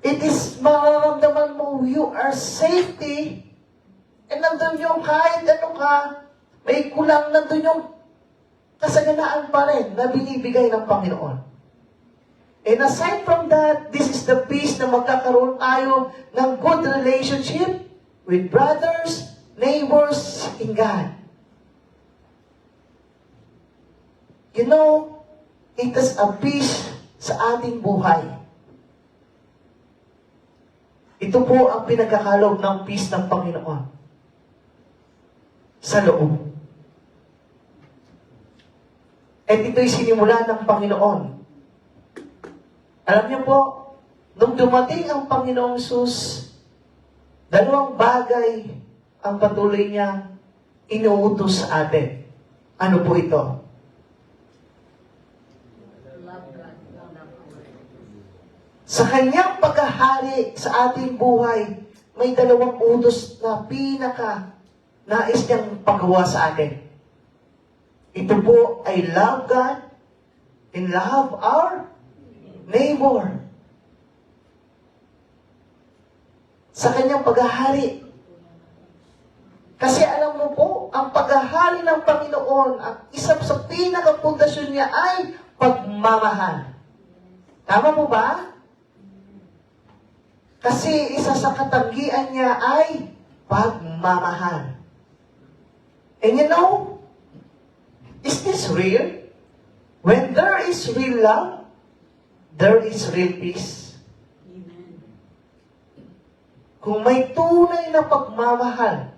It is mararamdaman mo, you are safety, and nandun yung kahit ano ka, may kulang, nandun yung kasaganaan pa rin na binibigay ng Panginoon. And aside from that, this is the peace na magkakaroon tayo ng good relationship with brothers, neighbors, in God. You know, it is a peace sa ating buhay. Ito po ang pinagkakaloob ng peace ng Panginoon sa loob. At ito'y sinimula ng Panginoon. Alam niyo po, nung dumating ang Panginoong Hesus, dalawang bagay ang patuloy niyang inuutos sa atin. Ano po ito? Sa kanyang paghahari sa ating buhay, may dalawang utos na nais niyang pagawa sa atin. Ito po ay love God and love our neighbor. Sa kanyang paghahari. Kasi alam mo po, ang paghahari ng Panginoon, ang isa sa pinakapundasyon niya ay pagmamahal. Tama mo ba? Kasi isa sa katanggian niya ay pagmamahal. And you know, is this real? When there is real love, there is real peace. Amen. Kung may tunay na pagmamahal,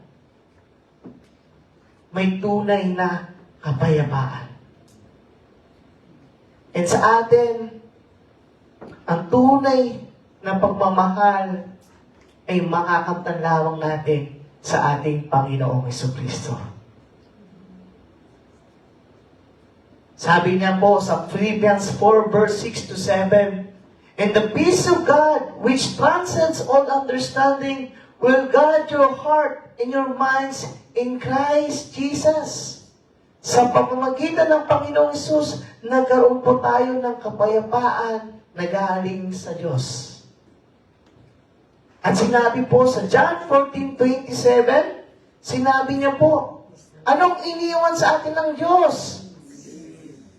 may tunay na kapayapaan. And sa atin, ang tunay na pagmamahal ay makakamtan lamang natin sa ating Panginoong Jesucristo. Sabi niya po sa Philippians 4 verse 6 to 7, "And the peace of God, which transcends all understanding, will guard your heart and your minds in Christ Jesus." Sa pamamagitan ng Panginoong Hesus, nagkaroon po tayo ng kapayapaan na galing sa Diyos. At sinabi po sa John 14:27, sinabi niya po, anong iniwan sa atin ng Diyos?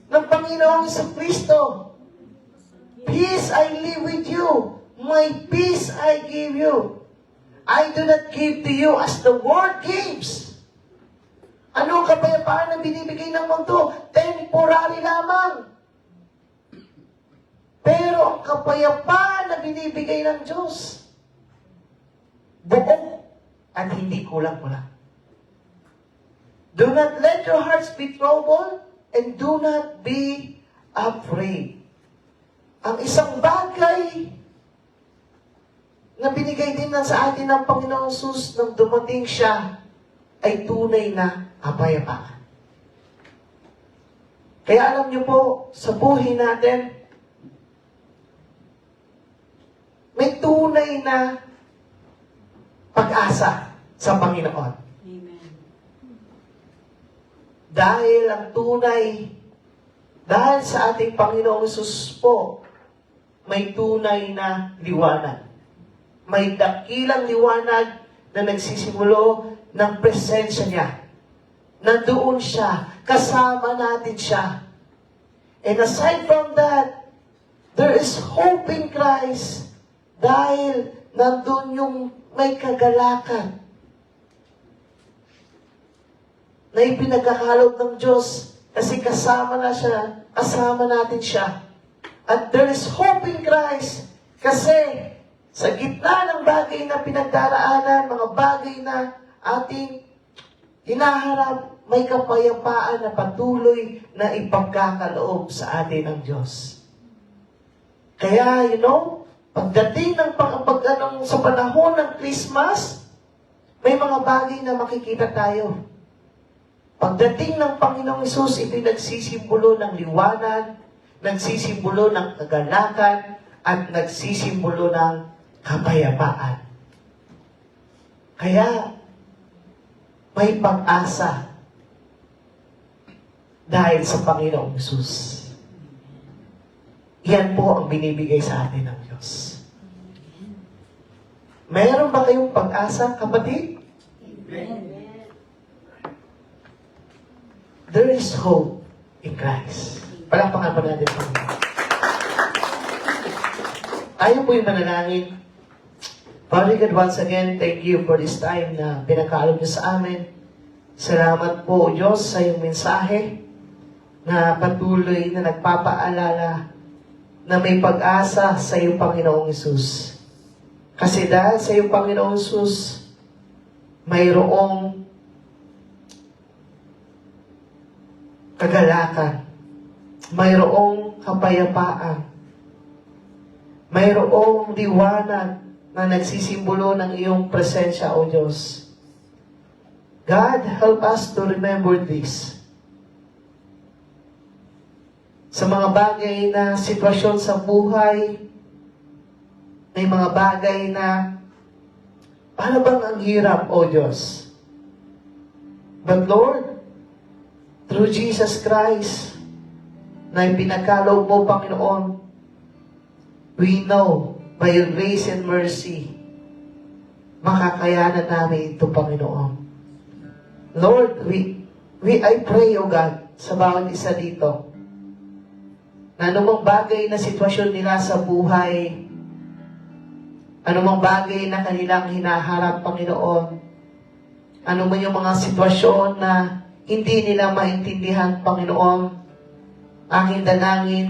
Ng Panginoong Jesucristo. Peace I leave with you. My peace I give you. I do not give to you as the world gives. Ano ang kapayapaan na binibigay ng mundo? Temporary lamang. Pero ang kapayapaan na binibigay ng Diyos, buo at hindi kulang-kulang. Do not let your hearts be troubled and do not be afraid. Ang isang bagay na binigay din sa atin ng Panginoong Hesus nang dumating siya ay tunay na kapayapaan. Kaya alam niyo po, sa buhay natin, may tunay na pag-asa sa Panginoon. Amen. Dahil ang tunay, dahil sa ating Panginoong Hesus po, may tunay na liwanag. May dakilang liwanag na nagsisimulo ng presensya niya. Nandoon siya, kasama natin siya. And aside from that, there is hope in Christ dahil nandun yung may kagalakan na ipinagkakaloob ng Diyos kasi kasama na siya, kasama natin siya. At there is hope in Christ kasi sa gitna ng bagay na pinagdaraanan, mga bagay na ating hinaharap, may kapayapaan na patuloy na ipagkakaloob sa atin ng Diyos. Kaya, pagdating ng sa panahon ng Christmas, may mga bagay na makikita tayo. Pagdating ng Panginoong Hesus, ito'y nagsisimbolo ng liwanag, nagsisimbolo ng kagalakan, at nagsisimbolo ng kapayapaan. Kaya, may pag-asa dahil sa Panginoong Hesus. Yan po ang binibigay sa atin ng Diyos. Mayroon ba kayong pag-asa, kapatid? Amen. There is hope in Christ. Palakpakan pa natin po. Tayo po yung manalangin. Father God, once again, thank you for this time na pinakaalog niyo sa amin. Salamat po, Diyos, sa iyong mensahe na patuloy na nagpapaalala na may pag-asa sa iyong Panginoong Hesus. Kasi dahil sa iyong Panginoong Hesus, mayroong kagalakan, mayroong kapayapaan, mayroong liwanag na nagsisimbolo ng iyong presensya, O Diyos. God, help us to remember this. Sa mga bagay na sitwasyon sa buhay, may mga bagay na paano bang ang hirap, O Diyos? But Lord, through Jesus Christ, na ipinagkaloob mo, Panginoon, we know, by your grace and mercy, makakayanan namin ito, Panginoon. Lord, I pray, O God, sa bawat isa dito, na anumang bagay na sitwasyon nila sa buhay Anumang bagay na kanilang hinaharap, Panginoon. Ano man yung mga sitwasyon na hindi nila maintindihan, Panginoon. Aking dalangin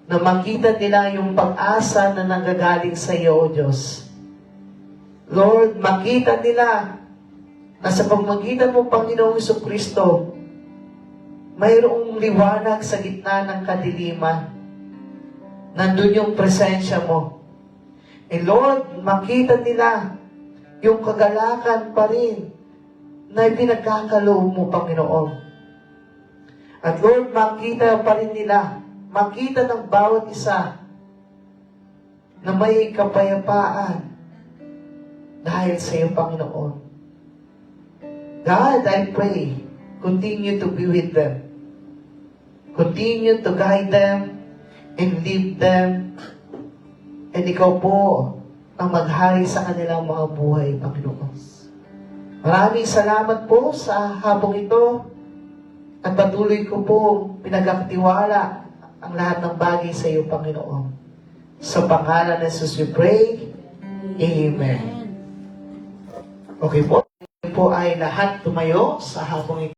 na makita nila yung pag-asa na nanggagaling sa iyo, O Diyos. Lord, makita nila na sa pagmagitan mo, Panginoong Jesucristo, mayroong liwanag sa gitna ng kadiliman. Nandun yung presensya mo. And Lord, makita nila yung kagalakan pa rin na pinagkakaloob mo, Panginoon. At Lord, makita pa rin nila, makita ng bawat isa na may kapayapaan dahil sa iyo, Panginoon. God, I pray, continue to be with them. Continue to guide them and lead them. And ikaw po ang maghari sa kanilang mga buhay, Panginoon. Maraming salamat po sa hapong ito at patuloy ko po pinagkakatiwala ang lahat ng bagay sa iyo, Panginoon. Sa pangalan ng Jesus we pray. Amen. Okay po. Po ay lahat tumayo sa hapong ito.